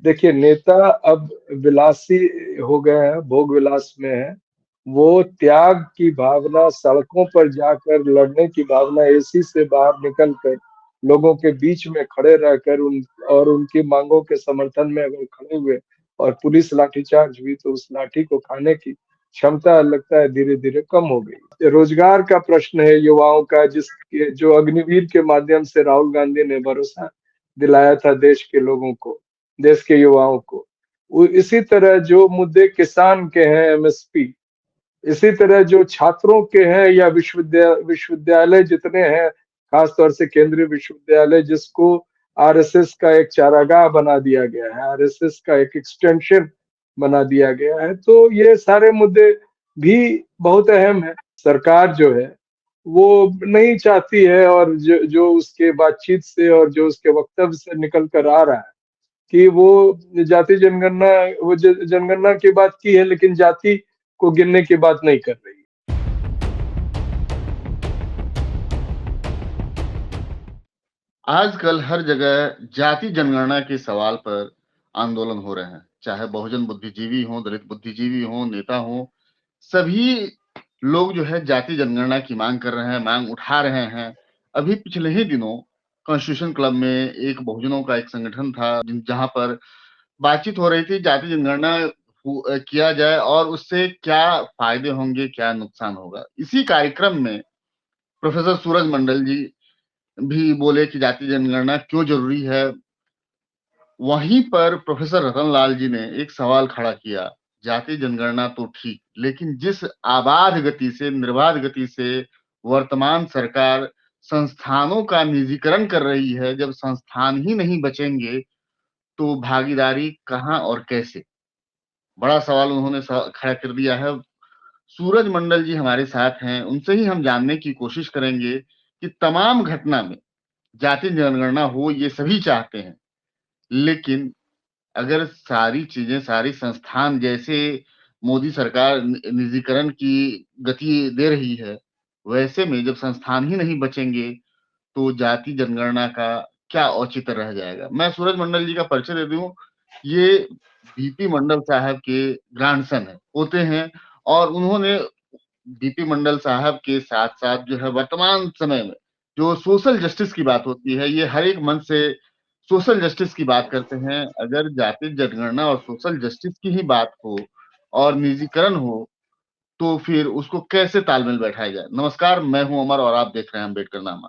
देखिए, नेता अब विलासी हो गए हैं, भोग विलास में हैं। वो त्याग की भावना, सड़कों पर जाकर लड़ने की भावना, एसी से बाहर निकल कर लोगों के बीच में खड़े रहकर उनकी मांगों के समर्थन में अगर खड़े हुए और पुलिस लाठीचार्ज हुई तो उस लाठी को खाने की क्षमता लगता है धीरे-धीरे कम हो गई। रोजगार का प्रश्न है युवाओं का, जिसके जो अग्निवीर के माध्यम से राहुल गांधी ने भरोसा दिलाया था देश के लोगों को, देश के युवाओं को। इसी तरह जो मुद्दे किसान के हैं, एमएसपी, इसी तरह जो छात्रों के हैं या विश्वविद्यालय जितने हैं, खासतौर से केंद्रीय विश्वविद्यालय जिसको आरएसएस का एक चारागाह बना दिया गया है, आरएसएस का एक एक्सटेंशन बना दिया गया है, तो ये सारे मुद्दे भी बहुत अहम है। सरकार जो है वो नहीं चाहती है, और जो उसके बातचीत से और जो उसके वक्तव्य से निकल कर आ रहा है कि वो जाति जनगणना, वो जनगणना की बात की है लेकिन जाति को गिनने की बात नहीं कर रही। आजकल हर जगह जाति जनगणना के सवाल पर आंदोलन हो रहे हैं, चाहे बहुजन बुद्धिजीवी हों, दलित बुद्धिजीवी हों, नेता हों, सभी लोग जो है जाति जनगणना की मांग कर रहे हैं, मांग उठा रहे हैं। अभी पिछले ही दिनों कॉन्स्टिट्यूशन क्लब में एक बहुजनों का एक संगठन था, जहां पर बातचीत हो रही थी जाति जनगणना किया जाए और उससे क्या फायदे होंगे, क्या नुकसान होगा। इसी कार्यक्रम में प्रोफेसर सूरज मंडल जी भी बोले कि जाति जनगणना क्यों जरूरी है। वहीं पर प्रोफेसर रतन लाल जी ने एक सवाल खड़ा किया, जाति जनगणना तो ठीक, लेकिन जिस आबाद गति से, निर्बाध गति से वर्तमान सरकार संस्थानों का निजीकरण कर रही है, जब संस्थान ही नहीं बचेंगे तो भागीदारी कहाँ और कैसे? बड़ा सवाल उन्होंने खड़ा कर दिया है। सूरज मंडल जी हमारे साथ हैं, उनसे ही हम जानने की कोशिश करेंगे कि तमाम घटना में जाति जनगणना हो, ये सभी चाहते हैं, लेकिन अगर सारी चीजें, सारी संस्थान जैसे मोदी सरकार निजीकरण की गति दे रही है, वैसे में जब संस्थान ही नहीं बचेंगे तो जाति जनगणना का क्या औचित्य रह जाएगा। मैं सूरज मंडल जी का परिचय दे दूं, ये बीपी मंडल साहब के ग्रैंडसन है, पोते हैं, और उन्होंने बीपी मंडल साहब के साथ साथ जो है वर्तमान समय में जो सोशल जस्टिस की बात होती है, ये हर एक मंच से सोशल जस्टिस की बात करते हैं। अगर जाति जनगणना और सोशल जस्टिस की ही बात हो और निजीकरण हो तो फिर उसको कैसे तालमेल बैठाया जाए। नमस्कार, मैं हूं अमर और आप देख रहे हैं अम्बेडकर नामा।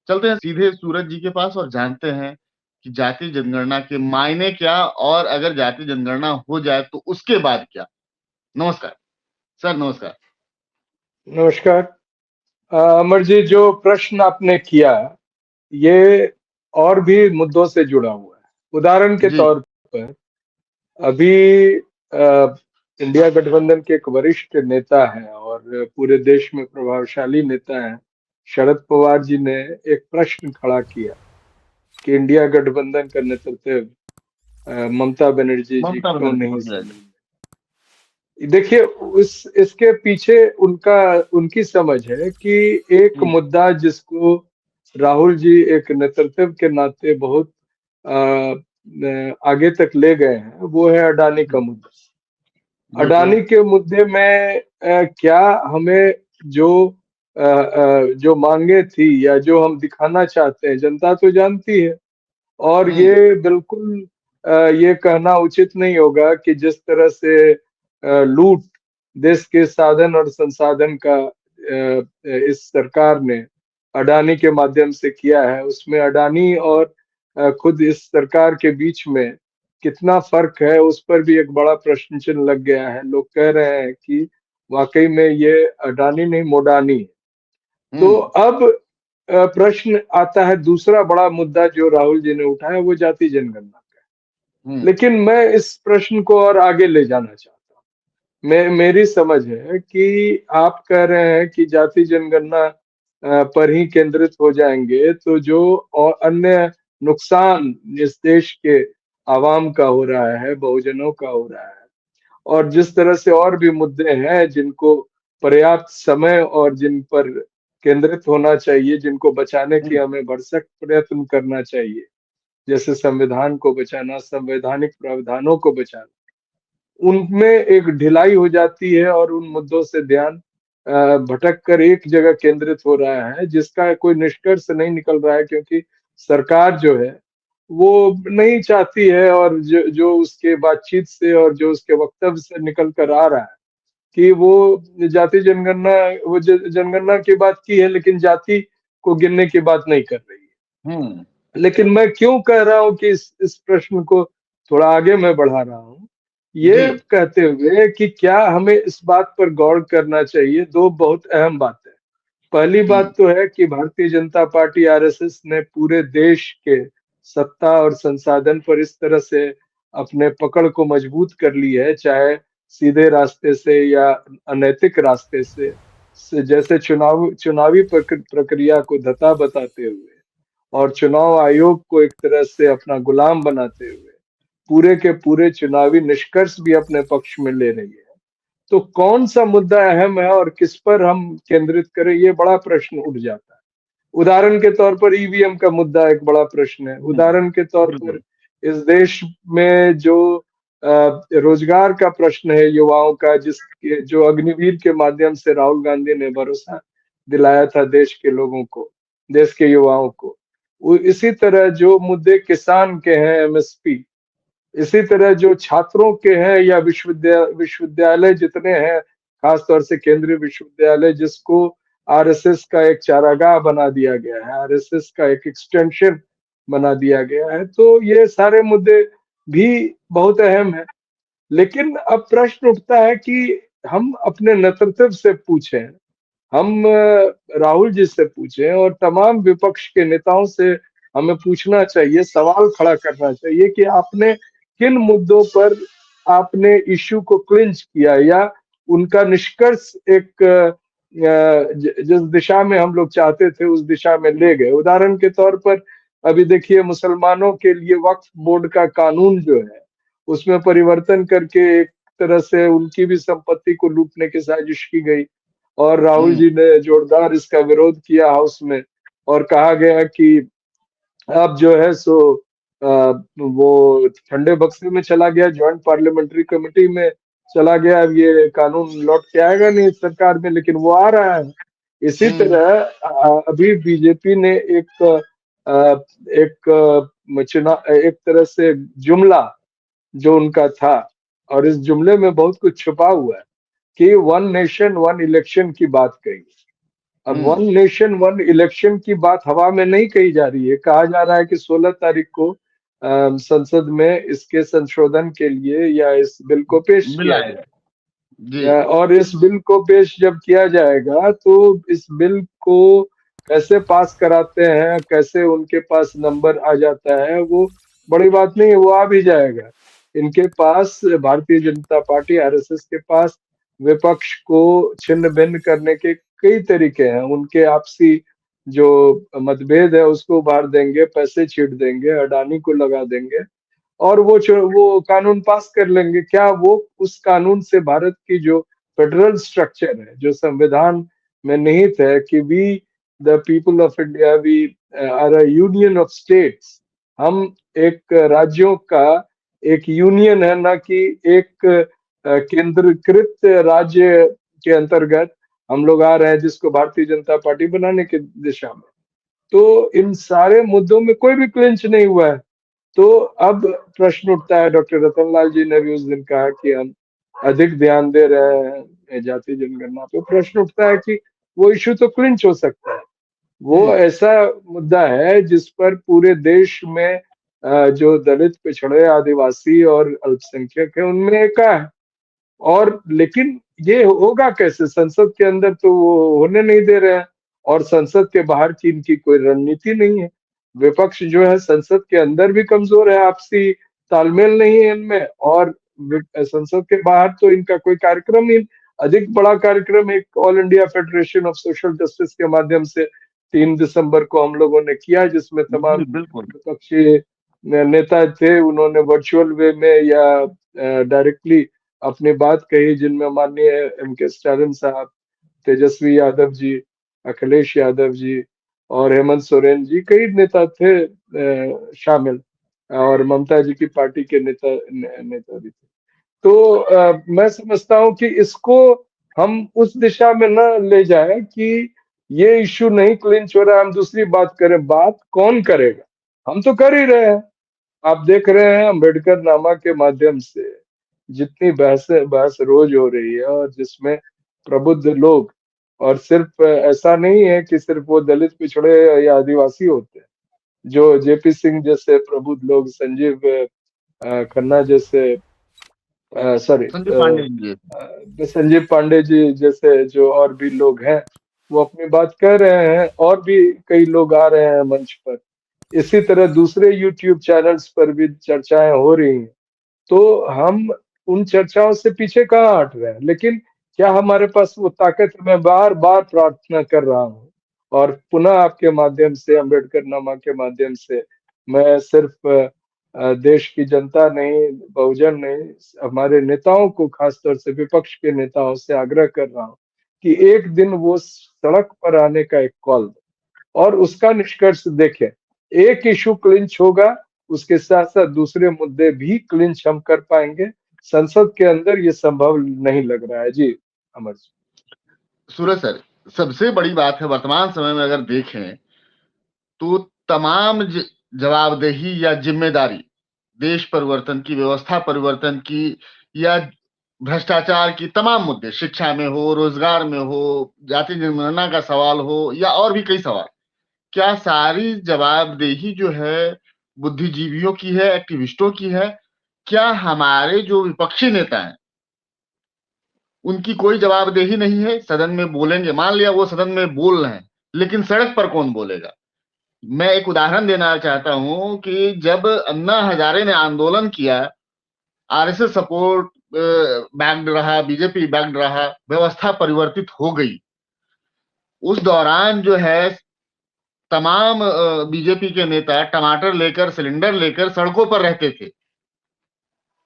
चलते हैं सीधे सूरज जी के पास और जानते हैं कि जाति जनगणना के मायने क्या, और अगर जाति जनगणना हो जाए तो उसके बाद क्या। नमस्कार सर। नमस्कार नमस्कार। अमर जी, जो प्रश्न आपने किया ये और भी मुद्दों से जुड़ा हुआ है। उदाहरण के जी। तौर पर अभी इंडिया गठबंधन के एक वरिष्ठ नेता हैं और पूरे देश में प्रभावशाली नेता हैं, शरद पवार जी ने एक प्रश्न खड़ा किया कि इंडिया गठबंधन का नेतृत्व ममता बनर्जी जी ममता क्यों बनर्जी नहीं को दिया जाए। संभालेंगे। देखिए, उस इसके पीछे उनका उनकी समझ है कि एक हुँ, मुद्दा जिसको राहुल जी एक नेतृत्व के नाते बहुत आगे तक ले गए हैं, वो है अडानी का हुँ, मुद्दा। बिल्कुल। अडानी के मुद्दे में क्या हमें जो मांगे थी या जो हम दिखाना चाहते हैं, जनता तो जानती है। और हुँ, ये बिल्कुल ये कहना उचित नहीं होगा कि जिस तरह से लूट देश के साधन और संसाधन का इस सरकार ने अडानी के माध्यम से किया है, उसमें अडानी और खुद इस सरकार के बीच में कितना फर्क है, उस पर भी एक बड़ा प्रश्न चिन्ह लग गया है। लोग कह रहे हैं कि वाकई में ये अडानी नहीं मोडानी है। तो हुँ, अब प्रश्न आता है, दूसरा बड़ा मुद्दा जो राहुल जी ने उठाया वो जाति जनगणना का है। हुँ, लेकिन मैं इस प्रश्न को और आगे ले जाना चाहता हूँ। मेरी समझ है कि आप कह रहे हैं कि जाति जनगणना पर ही केंद्रित हो जाएंगे तो जो और अन्य नुकसान इस देश के आवाम का हो रहा है, बहुजनों का हो रहा है, और जिस तरह से और भी मुद्दे हैं जिनको पर्याप्त समय और जिन पर केंद्रित होना चाहिए, जिनको बचाने की हुँ, हमें भरसक प्रयत्न करना चाहिए, जैसे संविधान को बचाना, संवैधानिक प्रावधानों को बचाना, उनमें एक ढिलाई हो जाती है और उन मुद्दों से ध्यान भटक कर एक जगह केंद्रित हो रहा है, जिसका कोई निष्कर्ष नहीं निकल रहा है, क्योंकि सरकार जो है वो नहीं चाहती है, और जो उसके बातचीत से और जो उसके वक्तव्य से निकल कर आ रहा है कि वो जाति जनगणना, वो जनगणना की बात की है, लेकिन जाति को गिनने की बात नहीं कर रही है। हम्म। लेकिन मैं क्यों कह रहा हूं कि इस प्रश्न को थोड़ा आगे मैं बढ़ा रहा हूं, जी। ये कहते हुए कि क्या हमें इस बात पर गौर करना चाहिए। दो बहुत अहम बातें। पहली हम्म। बात तो है कि भारतीय जनता पार्टी आरएसएस ने पूरे देश के सत्ता और संसाधन पर इस तरह से अपने पकड़ को मजबूत कर ली है, चाहे सीधे रास्ते से या अनैतिक रास्ते से जैसे चुनावी प्रक्रिया को धता बताते हुए और चुनाव आयोग को एक तरह से अपना गुलाम बनाते हुए पूरे के पूरे चुनावी निष्कर्ष भी अपने पक्ष में ले रही है। तो कौन सा मुद्दा अहम है और किस पर हम केंद्रित करें, ये बड़ा प्रश्न उठ जाता है। उदाहरण के तौर पर ईवीएम का मुद्दा एक बड़ा प्रश्न है। उदाहरण के तौर पर बिल्कुल। इस देश में जो रोजगार का प्रश्न है युवाओं का, जिसके जो अग्निवीर के माध्यम से राहुल गांधी ने भरोसा दिलाया था देश के लोगों को, देश के युवाओं को, इसी तरह जो मुद्दे किसान के हैं, एमएसपी, इसी तरह जो छात्रों के हैं या विश्वविद्यालय जितने हैं, खासतौर से केंद्रीय विश्वविद्यालय जिसको आरएसएस का एक चारागाह बना दिया गया है, आरएसएस का एक एक्सटेंशन बना दिया गया है, तो ये सारे मुद्दे भी बहुत अहम है। लेकिन अब प्रश्न उठता है कि हम अपने नेतृत्व से पूछें, हम राहुल जी से पूछें और तमाम विपक्ष के नेताओं से हमें पूछना चाहिए, सवाल खड़ा करना चाहिए कि आपने किन मुद्दों पर आपने इश्यू को क्लिंच किया या उनका निष्कर्ष एक जिस दिशा में हम लोग चाहते थे उस दिशा में ले गए। उदाहरण के तौर पर अभी देखिए, मुसलमानों के लिए वक्फ बोर्ड का कानून जो है उसमें परिवर्तन करके एक तरह से उनकी भी संपत्ति को लूटने की साजिश की गई, और राहुल हम्म। जी ने जोरदार इसका विरोध किया हाउस में, और कहा गया कि अब जो है सो वो ठंडे बक्से में चला गया, ज्वाइंट पार्लियामेंट्री कमेटी में चला गया, अब ये कानून लौट के आएगा नहीं सरकार में, लेकिन वो आ रहा है। इसी हम्म। तरह अभी बीजेपी ने एक तरह से जुमला जो उनका था, और इस जुमले में बहुत कुछ छुपा हुआ है कि वन नेशन वन इलेक्शन की बात कही। अब हम्म। वन नेशन वन इलेक्शन की बात हवा में नहीं कही जा रही है। कहा जा रहा है कि 16 तारीख को संसद में इसके संशोधन के लिए या इस बिल को पेश मिला किया है। जाए। जी। और इस बिल को पेश जब किया जाएगा तो इस बिल को कैसे पास कराते हैं, कैसे उनके पास नंबर आ जाता है, वो बड़ी बात नहीं है, वो आ भी जाएगा। इनके पास, भारतीय जनता पार्टी आरएसएस के पास, विपक्ष को छिन्न भिन्न करने के कई तरीके हैं। उनके आपसी जो मतभेद है उसको उभार देंगे, पैसे छीट देंगे, अडानी को लगा देंगे, और वो कानून पास कर लेंगे। क्या वो उस कानून से भारत की जो फेडरल स्ट्रक्चर है, जो संविधान में निहित है कि we the people of India we are a union of states, हम एक राज्यों का एक यूनियन है, ना कि एक केंद्रीकृत राज्य के अंतर्गत हम लोग आ रहे हैं, जिसको भारतीय जनता पार्टी बनाने की दिशा में। तो इन सारे मुद्दों में कोई भी क्लिंच नहीं हुआ है। तो अब प्रश्न उठता है, डॉक्टर रतनलाल जी ने भी उस दिन कहा कि हम अधिक ध्यान दे रहे हैं जाति जनगणना पे। प्रश्न उठता है कि वो इश्यू तो क्लिंच हो सकता है, वो हम्म। ऐसा मुद्दा है जिस पर पूरे देश में जो दलित, पिछड़े, आदिवासी और अल्पसंख्यक है उनमें एका है। और लेकिन ये होगा कैसे? संसद के अंदर तो वो होने नहीं दे रहे हैं, और संसद के बाहर की इनकी कोई रणनीति नहीं है। विपक्ष जो है संसद के अंदर भी कमजोर है, आपसी तालमेल नहीं है इनमें, और संसद के बाहर तो इनका कोई कार्यक्रम ही, अधिक बड़ा कार्यक्रम एक all India federation of social justice के माध्यम से 3 दिसंबर को हम लोगों ने किया, जिसमें तमाम जी, बिल्कुल। विपक्षी नेता थे, उन्होंने वर्चुअल वे में या डायरेक्टली अपनी बात कही, जिनमें माननीय एम.के. स्टालिन साहब, तेजस्वी यादव जी, अखिलेश यादव जी और हेमंत सोरेन जी, कई नेता थे शामिल। और ममता जी की पार्टी के नेता भी थे। तो मैं समझता हूँ कि इसको हम उस दिशा में न ले जाएं कि ये इश्यू नहीं क्लिंच हो रहा है, हम दूसरी बात करें। बात कौन करेगा? हम तो कर ही रहे हैं। आप देख रहे हैं अम्बेडकर नामा के माध्यम से जितनी बहस बहस रोज हो रही है, और जिसमें प्रबुद्ध लोग, और सिर्फ ऐसा नहीं है कि सिर्फ वो दलित, पिछड़े या आदिवासी होते हैं, जो जेपी सिंह जैसे प्रबुद्ध लोग, संजीव खन्ना जैसे, सॉरी, संजय पांडे जी। संजीव पांडे जी जैसे जो और भी लोग हैं, वो अपनी बात कह रहे हैं, और भी कई लोग आ रहे हैं मंच पर। इसी तरह दूसरे यूट्यूब चैनल्स पर भी चर्चाएं हो रही हैं। तो हम उन चर्चाओं से पीछे कहाँ हट रहे हैं, लेकिन क्या हमारे पास वो ताकत है? मैं बार बार प्रार्थना कर रहा हूँ, और पुनः आपके माध्यम से, अम्बेडकर नामा के माध्यम से, मैं सिर्फ देश की जनता नहीं, बहुजन नहीं, हमारे नेताओं को, खासतौर से विपक्ष के नेताओं से आग्रह कर रहा हूँ कि एक दिन वो सड़क पर आने का एक कॉल दे, और उसका निष्कर्ष देखें। एक इशू क्लिंच होगा, उसके साथ साथ दूसरे मुद्दे भी क्लिंच हम कर पाएंगे। संसद के अंदर ये संभव नहीं लग रहा है। जी अमर जी। सूरज सर, सबसे बड़ी बात है वर्तमान समय में अगर देखें तो तमाम जवाबदेही या जिम्मेदारी देश परिवर्तन की, व्यवस्था परिवर्तन की, या भ्रष्टाचार की, तमाम मुद्दे, शिक्षा में हो, रोजगार में हो, जाति जनगणना का सवाल हो, या और भी कई सवाल, क्या सारी जवाबदेही जो है बुद्धिजीवियों की है, एक्टिविस्टों की है? क्या हमारे जो विपक्षी नेता हैं उनकी कोई जवाबदेही नहीं है? सदन में बोलेंगे, मान लिया वो सदन में बोल रहे हैं, लेकिन सड़क पर कौन बोलेगा? मैं एक उदाहरण देना चाहता हूं कि जब अन्ना हजारे ने आंदोलन किया, आरएसएस सपोर्ट बैक्ड रहा, बीजेपी बैक्ड रहा, व्यवस्था परिवर्तित हो गई। उस दौरान जो है तमाम बीजेपी के नेता टमाटर लेकर, सिलेंडर लेकर सड़कों पर रहते थे।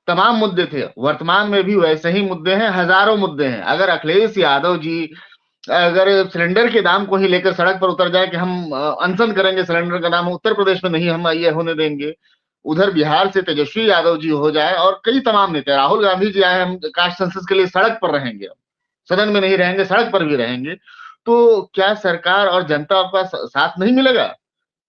तमाम मुद्दे थे। वर्तमान में भी वैसे ही मुद्दे हैं, हजारों मुद्दे हैं। अगर अखिलेश यादव जी अगर सिलेंडर के दाम को ही लेकर सड़क पर उतर जाए कि हम अनशन करेंगे, सिलेंडर का दाम उत्तर प्रदेश में नहीं हम ये होने देंगे, उधर बिहार से तेजस्वी यादव जी हो जाए और कई तमाम नेता, राहुल गांधी जी आए, हम कास्ट सेंसस के लिए सड़क पर रहेंगे, सदन में नहीं रहेंगे, सड़क पर भी रहेंगे, तो क्या सरकार और जनता का साथ नहीं मिलेगा?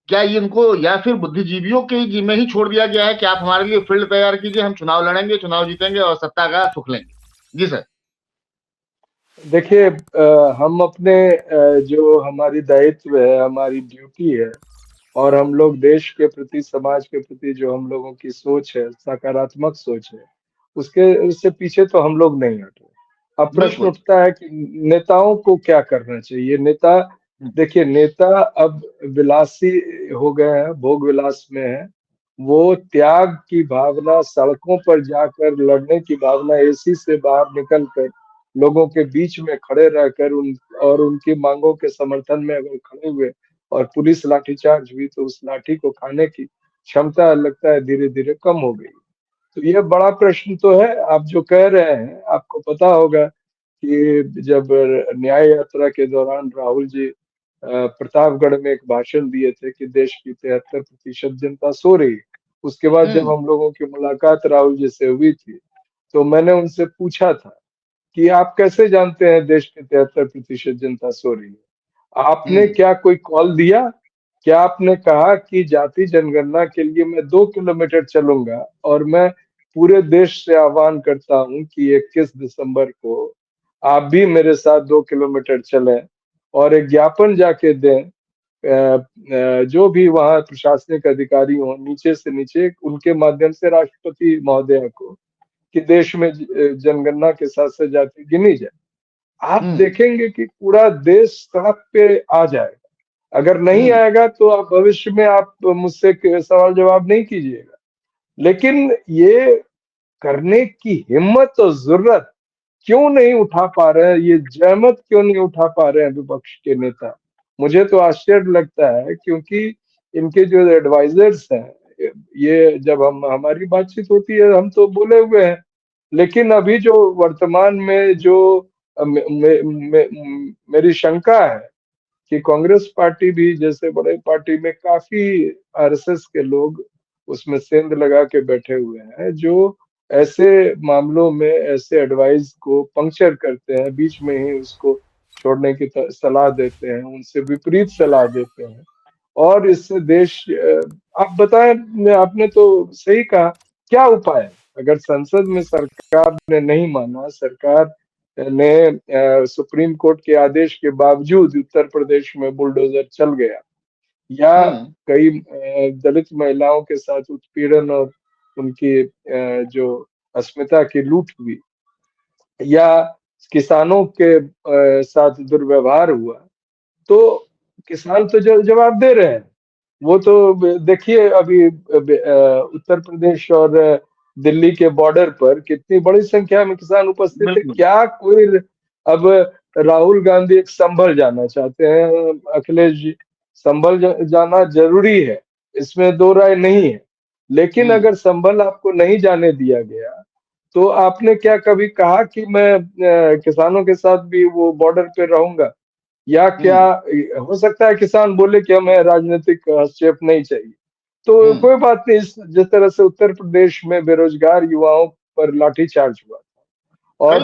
क्या ये इनको या फिर बुद्धिजीवियों के जिम्मे ही छोड़ दिया गया है कि आप हमारे लिए फील्ड तैयार कीजिए, हम चुनाव लड़ेंगे, चुनाव जीतेंगे और सत्ता का सुख लेंगे? जी सर। देखिए, हम अपने जो हमारी दायित्व है, हमारी ड्यूटी है, और हम लोग देश के प्रति, समाज के प्रति जो हम लोगों की सोच है, सकारात्मक सोच है, उसके उससे पीछे तो हम लोग नहीं हट रहे। अब प्रश्न बिल्कुल। उठता है कि नेताओं को क्या करना चाहिए। नेता, देखिए, नेता अब विलासी हो गए हैं, भोग विलास में है। वो त्याग की भावना, सड़कों पर जाकर लड़ने की भावना, एसी से बाहर निकलकर लोगों के बीच में खड़े रहकर और उनकी मांगों के समर्थन में अगर खड़े हुए और पुलिस लाठीचार्ज हुई, तो उस लाठी को खाने की क्षमता लगता है धीरे धीरे कम हो गई। तो यह बड़ा प्रश्न तो है। आप जो कह रहे हैं, आपको पता होगा कि जब न्याय यात्रा के दौरान राहुल जी प्रतापगढ़ में एक भाषण दिए थे कि देश की 73% जनता सो रही है। उसके बाद जब हम्म। हम लोगों की मुलाकात राहुल जी से हुई थी, तो मैंने उनसे पूछा था कि आप कैसे जानते हैं देश की 73% जनता सो रही है? आपने हम्म। क्या कोई कॉल दिया? क्या आपने कहा कि जाति जनगणना के लिए मैं 2 किलोमीटर चलूंगा, और मैं पूरे देश से आह्वान करता हूं कि 21 दिसंबर को आप भी मेरे साथ 2 किलोमीटर चलें, और एक ज्ञापन जाके दें, जो भी वहाँ प्रशासनिक अधिकारी हो, नीचे से नीचे, उनके माध्यम से राष्ट्रपति महोदया को, कि देश में जनगणना के साथ साथ जाति गिनी जाए। आप हम्म। देखेंगे कि पूरा देश सड़क पे आ जाएगा। अगर नहीं हम्म। आएगा तो आप भविष्य में आप मुझसे सवाल जवाब नहीं कीजिएगा। लेकिन ये करने की हिम्मत और जरूरत क्यों नहीं उठा पा रहे हैं? ये जहमत क्यों नहीं उठा पा रहे हैं विपक्ष के नेता? मुझे तो आश्चर्य लगता है, क्योंकि इनके जो एडवाइजर्स हैं, ये जब हम हमारी बातचीत होती है, हम तो बोले हुए हैं, लेकिन अभी जो वर्तमान में जो मेरी शंका है कि कांग्रेस पार्टी भी जैसे बड़े पार्टी में काफी आरएसएस के लोग उसमें सेंध लगा के बैठे हुए हैं, जो ऐसे मामलों में ऐसे एडवाइस को पंक्चर करते हैं, बीच में ही उसको छोड़ने की सलाह देते हैं, उनसे विपरीत सलाह देते हैं। और इससे देश आप बताएं, आपने तो सही कहा, क्या उपाय है? अगर संसद में सरकार ने नहीं माना, सरकार ने सुप्रीम कोर्ट के आदेश के बावजूद उत्तर प्रदेश में बुलडोजर चल गया, या कई दलित महिलाओं के साथ उत्पीड़न और उनकी जो अस्मिता की लूट हुई, या किसानों के साथ दुर्व्यवहार हुआ, तो किसान तो जवाब दे रहे हैं। वो तो देखिए अभी उत्तर प्रदेश और दिल्ली के बॉर्डर पर कितनी बड़ी संख्या में किसान उपस्थित है। क्या कोई अब राहुल गांधी एक संभल जाना चाहते हैं, अखिलेश जी, संभल जाना जरूरी है, इसमें दो राय नहीं है। लेकिन अगर संभल आपको नहीं जाने दिया गया, तो आपने क्या कभी कहा कि मैं किसानों के साथ भी वो बॉर्डर पे रहूंगा? या क्या हो सकता है किसान बोले कि हमें राजनीतिक हस्तक्षेप नहीं चाहिए, तो कोई बात नहीं। जिस तरह से उत्तर प्रदेश में बेरोजगार युवाओं पर लाठीचार्ज हुआ था, और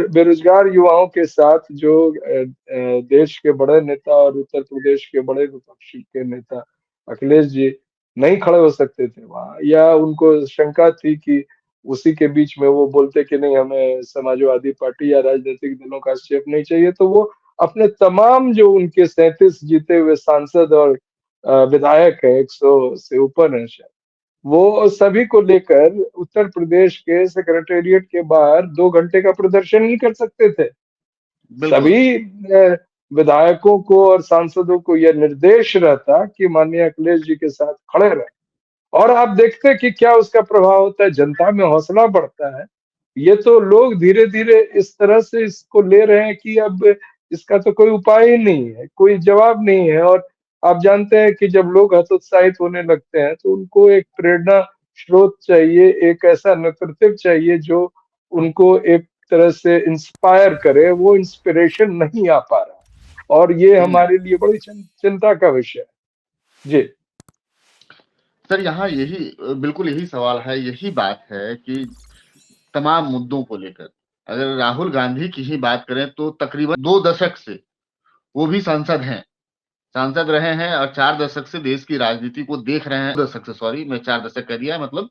बेरोजगार युवाओं के साथ जो देश के बड़े नेता और उत्तर प्रदेश के बड़े विपक्षी के नेता अखिलेश जी नहीं खड़े हो सकते थे वहां, या उनको शंका थी कि उसी के बीच में वो बोलते कि नहीं, हमें समाजवादी पार्टी या राजनीतिक दलों का हस्तक्षेप नहीं चाहिए, तो वो अपने तमाम जो उनके 37 जीते हुए सांसद और विधायक है, 100 से ऊपर है शायद, वो सभी को लेकर उत्तर प्रदेश के सेक्रेटेरिएट के बाहर 2 घंटे का प्रदर्शन नहीं कर सकते थे। सभी विधायकों को और सांसदों को यह निर्देश रहता कि माननीय अखिलेश जी के साथ खड़े रहे, और आप देखते कि क्या उसका प्रभाव होता है, जनता में हौसला बढ़ता है। ये तो लोग धीरे धीरे इस तरह से इसको ले रहे हैं कि अब इसका तो कोई उपाय ही नहीं है, कोई जवाब नहीं है। और आप जानते हैं कि जब लोग हतोत्साहित होने लगते हैं, तो उनको एक प्रेरणा स्रोत चाहिए, एक ऐसा नेतृत्व चाहिए जो उनको एक तरह से इंस्पायर करे। वो इंस्पिरेशन नहीं आ पा रहा, और ये हमारे लिए बड़ी चिंता का विषय है। जी सर, यहाँ यही बिल्कुल यही सवाल है, यही बात है कि तमाम मुद्दों को लेकर अगर राहुल गांधी की ही बात करें तो तकरीबन 2 दशक से वो भी सांसद रहे हैं, और 4 दशक से देश की राजनीति को देख रहे हैं। 2 दशक से, सॉरी, मैं 4 दशक कह दिया, मतलब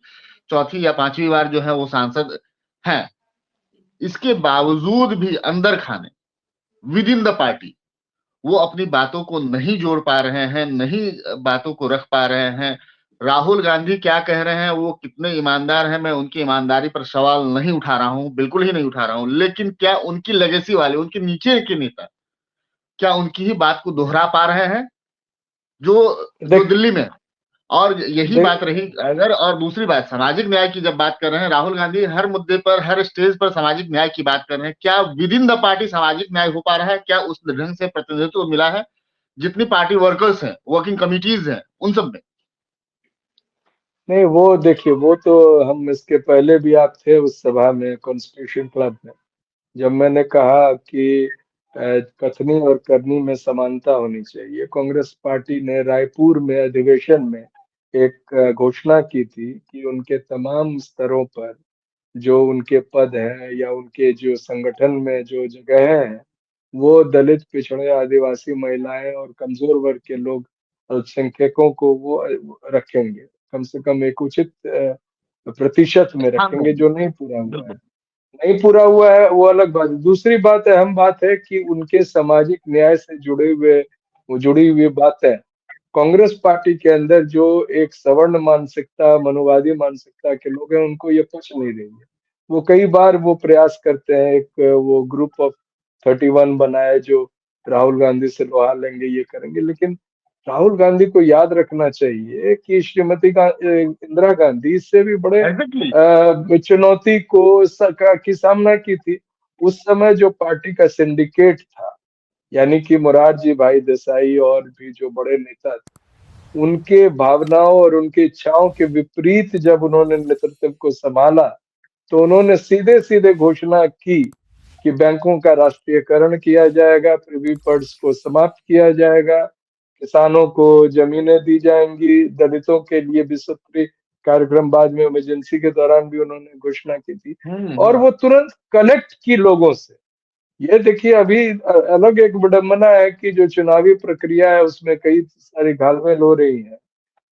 चौथी या पांचवी बार जो है वो सांसद हैं। इसके बावजूद भी अंदर खाने, विद इन द पार्टी, वो अपनी बातों को नहीं जोड़ पा रहे हैं, नहीं बातों को रख पा रहे हैं। राहुल गांधी क्या कह रहे हैं, वो कितने ईमानदार हैं, मैं उनकी ईमानदारी पर सवाल नहीं उठा रहा हूं, बिल्कुल ही नहीं उठा रहा हूं। लेकिन क्या उनकी लेगेसी वाले, उनके नीचे के नेता, क्या उनकी ही बात को दोहरा पा रहे हैं जो जो दिल्ली में? और यही बात रही अगर, और दूसरी बात, सामाजिक न्याय की जब बात कर रहे हैं, राहुल गांधी हर मुद्दे पर, हर स्टेज पर सामाजिक न्याय की बात कर रहे हैं। क्या विद इन द पार्टी सामाजिक न्याय हो पा रहा है? क्या उस ढंग से प्रतिनिधित्व मिला है जितनी पार्टी वर्कर्स हैं, वर्किंग कमिटीज हैं, उन सब में? नहीं, वो देखिए, वो तो हम इसके पहले भी आप थे उस सभा में, कॉन्स्टिट्यूशन क्लब में, जब मैंने कहा कि कथनी और करनी में समानता होनी चाहिए। कांग्रेस पार्टी ने रायपुर में अधिवेशन में एक घोषणा की थी कि उनके तमाम स्तरों पर जो उनके पद हैं या उनके जो संगठन में जो जगह है, वो दलित, पिछड़े, आदिवासी, महिलाएं और कमजोर वर्ग के लोग, अल्पसंख्यकों को वो रखेंगे। कम से कम एक उचित प्रतिशत में रखेंगे, जो नहीं पूरा हुआ है। नहीं पूरा हुआ है वो अलग बात है। दूसरी बात है, अहम बात है कि उनके सामाजिक न्याय से जुड़ी हुई बातें कांग्रेस पार्टी के अंदर जो एक सवर्ण मानसिकता, मनुवादी मानसिकता के लोग हैं, उनको ये पच नहीं रही है। वो कई बार वो प्रयास करते हैं, एक वो ग्रुप ऑफ 31 बनाए जो राहुल गांधी से लोहा लेंगे, ये करेंगे। लेकिन राहुल गांधी को याद रखना चाहिए कि श्रीमती इंदिरा गांधी इससे भी बड़े चुनौती की सामना की थी। उस समय जो पार्टी का सिंडिकेट था, यानी कि मोरारजी भाई देसाई और भी जो बड़े नेता थे, उनके भावनाओं और उनकी इच्छाओं के विपरीत जब उन्होंने नेतृत्व को संभाला, तो उन्होंने सीधे सीधे घोषणा की कि बैंकों का राष्ट्रीयकरण किया जाएगा, प्रिवी पर्स को समाप्त किया जाएगा, किसानों को जमीनें दी जाएंगी, दलितों के लिए विश्वस्तरीय कार्यक्रम, बाद में इमरजेंसी के दौरान भी उन्होंने घोषणा की थी, और वो तुरंत कनेक्ट की लोगों से। ये देखिए, अभी अलग एक विडंबना है कि जो चुनावी प्रक्रिया है उसमें कई सारी घालमेल हो रही है,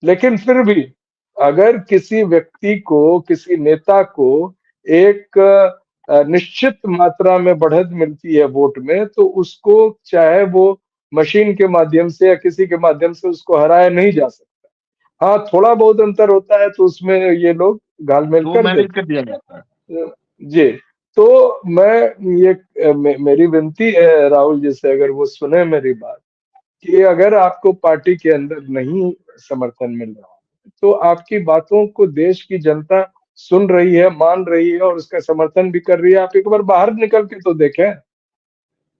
लेकिन फिर भी अगर किसी व्यक्ति को, किसी नेता को एक निश्चित मात्रा में बढ़त मिलती है वोट में, तो उसको चाहे वो मशीन के माध्यम से या किसी के माध्यम से उसको हराया नहीं जा सकता। हाँ, थोड़ा बहुत अंतर होता है तो उसमें ये लोग घालमेल तो कर मैनेज देते कर दिया जाता है। हैं। जी, तो मैं ये मेरी विनती है राहुल जी से, अगर वो सुने मेरी बात, कि अगर आपको पार्टी के अंदर नहीं समर्थन मिल रहा है, तो आपकी बातों को देश की जनता सुन रही है, मान रही है और उसका समर्थन भी कर रही है। आप एक बार बाहर निकल के तो देखें।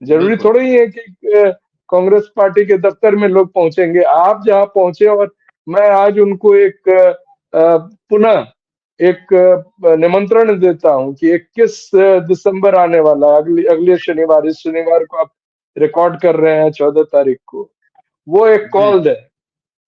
जरूरी बिल्कुल। थोड़ा ही है कि कांग्रेस पार्टी के दफ्तर में लोग पहुंचेंगे। आप जहां पहुंचे, और मैं आज उनको एक पुनः एक निमंत्रण देता हूं कि 21 दिसंबर आने वाला है, अगले अगले शनिवार, इस शनिवार को आप रिकॉर्ड कर रहे हैं 14 तारीख को, वो एक जी। कॉल है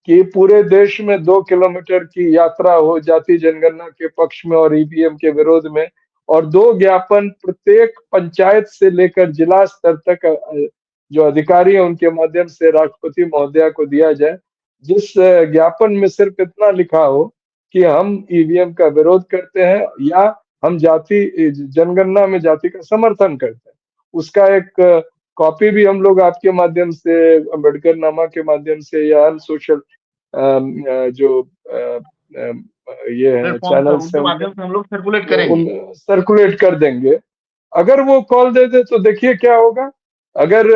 कि पूरे देश में 2 किलोमीटर की यात्रा हो जाति जनगणना के पक्ष में और ईवीएम के विरोध में, और 2 ज्ञापन प्रत्येक पंचायत से लेकर जिला स्तर तक जो अधिकारी हैं उनके माध्यम से राष्ट्रपति महोदया को दिया जाए, जिस ज्ञापन में सिर्फ इतना लिखा हो कि हम ईवीएम का विरोध करते हैं या हम जाति जनगणना में जाति का समर्थन करते हैं। उसका एक कॉपी भी हम लोग आपके माध्यम से, अम्बेडकर नामा के माध्यम से या अन्य सोशल जो ये है प्लेटफॉर्म है चैनल्स उनके है माध्यम से हम लोग सर्कुलेट उन करेंगे। सर्कुलेट कर देंगे। अगर वो कॉल दे दे तो देखिए क्या होगा। अगर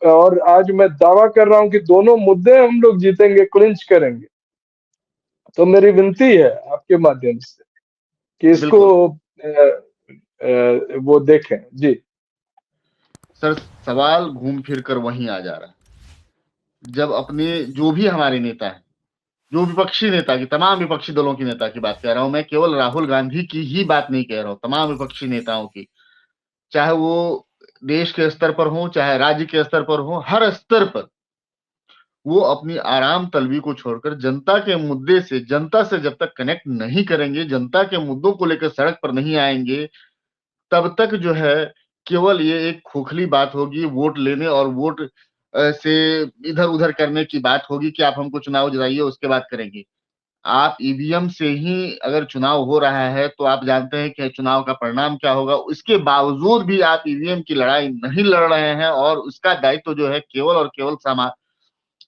और आज मैं दावा कर रहा हूं कि दोनों मुद्दे हम लोग जीतेंगे, क्लिंच करेंगे। तो मेरी विनती है आपके माध्यम से कि इसको बिल्कुल वो देखें। जी, सर, सवाल घूम फिर कर वहीं आ जा रहा है। जब अपने जो भी हमारे नेता हैं, जो विपक्षी नेता की, तमाम विपक्षी दलों की नेता की बात कर रहा हूं मैं, केवल राहुल गांधी की ही बात नहीं कह रहा हूं, तमाम विपक्षी नेताओं की, चाहे वो देश के स्तर पर हो, चाहे राज्य के स्तर पर हो, हर स्तर पर वो अपनी आराम तलबी को छोड़कर जनता के मुद्दे से, जनता से जब तक कनेक्ट नहीं करेंगे, जनता के मुद्दों को लेकर सड़क पर नहीं आएंगे, तब तक जो है केवल ये एक खोखली बात होगी, वोट लेने और वोट से इधर उधर करने की बात होगी कि आप हमको चुनाव जिताइए उसके बाद करेंगे। आप ईवीएम से ही अगर चुनाव हो रहा है तो आप जानते हैं कि चुनाव का परिणाम क्या होगा। उसके बावजूद भी आप ईवीएम की लड़ाई नहीं लड़ रहे हैं, और उसका दायित्व जो है केवल और केवल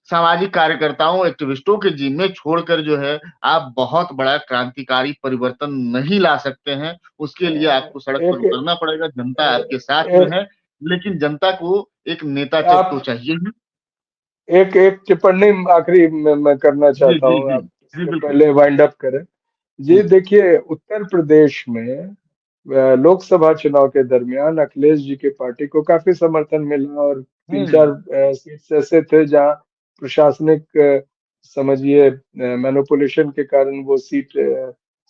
सामाजिक कार्यकर्ताओं, एक्टिविस्टों के जिम्मे छोड़कर जो है आप बहुत बड़ा क्रांतिकारी परिवर्तन नहीं ला सकते हैं। उसके लिए आपको सड़क पर एक उतरना पड़ेगा। जनता आपके साथ में एक है, लेकिन जनता को एक नेता आप तो चाहिए ही। एक एक टिप्पणी आखिरी में मैं करना जी चाहता जी हूँ, जी आप जी, इससे बिल्कुल। पहले वाइंड अप करें। जी, हम्म देखिए, उत्तर प्रदेश में लोकसभा चुनाव के दरमियान अखिलेश जी की पार्टी को काफी समर्थन मिला, और तीन हम्म चार सीट्स ऐसे थे जहां प्रशासनिक समझिए मैनिपुलेशन के कारण वो सीट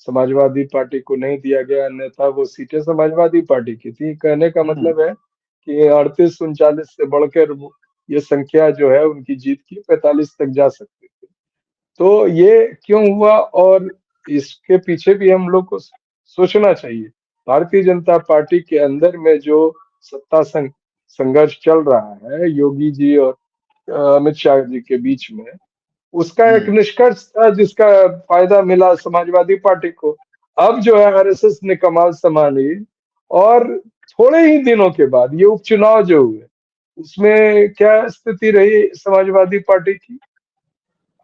समाजवादी पार्टी को नहीं दिया गया, अन्यथा वो सीटें समाजवादी पार्टी की थी। कहने का हम्म मतलब है कि 38-39 से बढ़कर ये संख्या जो है उनकी जीत की 45 तक जा सकती थी। तो ये क्यों हुआ, और इसके पीछे भी हम लोग को सोचना चाहिए। भारतीय जनता पार्टी के अंदर में जो सत्ता संघर्ष चल रहा है योगी जी और अमित शाह जी के बीच में, उसका एक हम्म निष्कर्ष था जिसका फायदा मिला समाजवादी पार्टी को। अब जो है आरएसएस ने कमाल संभाली, और थोड़े ही दिनों के बाद ये उपचुनाव जो हुए, उसमें क्या स्थिति रही समाजवादी पार्टी की।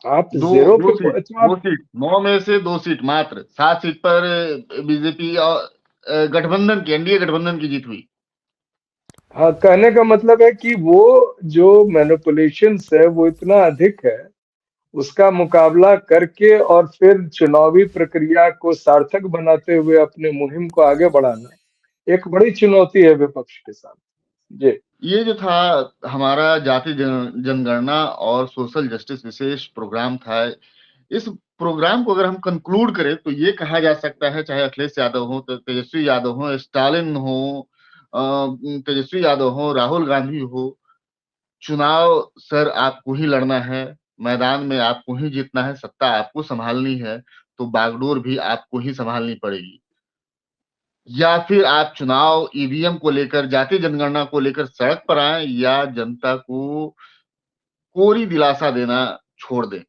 आप दो जीरो दो पे सीट, तो दो आप सीट, 9 में से 2 सीट मात्र, 7 सीट पर बीजेपी और गठबंधन की, एनडीए गठबंधन की जीत हुई। हाँ, कहने का मतलब है कि वो जो मैनिपुलेशंस है वो इतना अधिक है, उसका मुकाबला करके और फिर चुनावी प्रक्रिया को सार्थक बनाते हुए अपने मुहिम को आगे बढ़ाना एक बड़ी चुनौती है विपक्ष के सामने। जी, ये जो था हमारा जाति जनगणना और सोशल जस्टिस विशेष प्रोग्राम था। इस प्रोग्राम को अगर हम कंक्लूड करें तो ये कहा जा सकता है, चाहे अखिलेश यादव हो, तेजस्वी यादव हो, स्टालिन हो, तेजस्वी यादव हो, राहुल गांधी हो, चुनाव सर आपको ही लड़ना है। मैदान में आपको ही जीतना है, सत्ता आपको संभालनी है, तो बागडोर भी आपको ही संभालनी पड़ेगी। या फिर आप चुनाव ईवीएम को लेकर, जातीय जनगणना को लेकर सड़क पर आएँ या जनता को कोरी दिलासा देना छोड़ दें।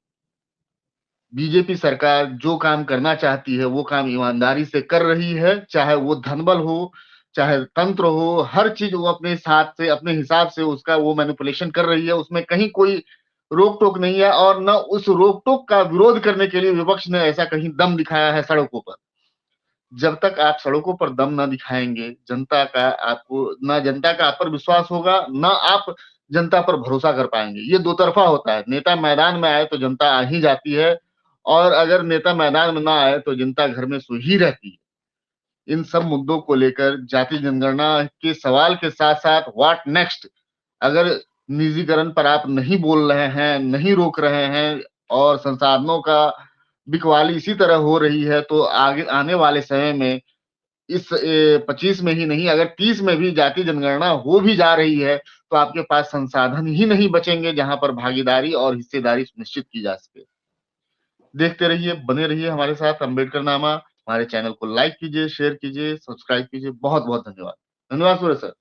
बीजेपी सरकार जो काम करना चाहती है, वो काम ईमानदारी से कर रही है, चाहे वो धनबल हो, चाहे तंत्र हो, हर चीज़ वो अपने साथ से, अपने हिसाब से उसका वो मैनिपुलेशन कर रही है, उसमें कहीं कोई रोक-टोक नहीं है और ना उस रोक-टोक का विरोध करने के लिए विपक्ष ने ऐसा कहीं दम दिखाया है सड़कों पर। जब तक आप सड़कों पर दम ना दिखाएँगे, जनता का आप पर विश्वास होगा, ना आप जनता पर भरोसा कर पाएँगे। ये दो तरफ़ा होता है, नेता मैदान में आए तो जनता आ ही जाती है और अगर नेता मैदान में ना आए तो जनता घर में सो ही रहती है। इन सब मुद्दों को लेकर जाति जनगणना के सवाल के साथ-साथ व्हाट नेक्स्ट? अगर निजीकरण पर आप नहीं बोल रहे हैं, नहीं रोक रहे हैं और संसाधनों का बिकवाली इसी तरह हो रही है, तो आगे आने वाले समय में इस 25 में ही नहीं, अगर 30 में भी जातीय जनगणना हो भी जा रही है, तो आपके पास संसाधन ही नहीं बचेंगे, जहाँ पर भागीदारी और हिस्सेदारी सुनिश्चित की जा सके। देखते रहिए, बने रहिए हमारे साथ अम्बेडकर नामा। हमारे चैनल को लाइक कीजिए, शेयर कीजिए, सब्सक्राइब कीजिए। बहुत-बहुत धन्यवाद। धन्यवाद सूरज सर।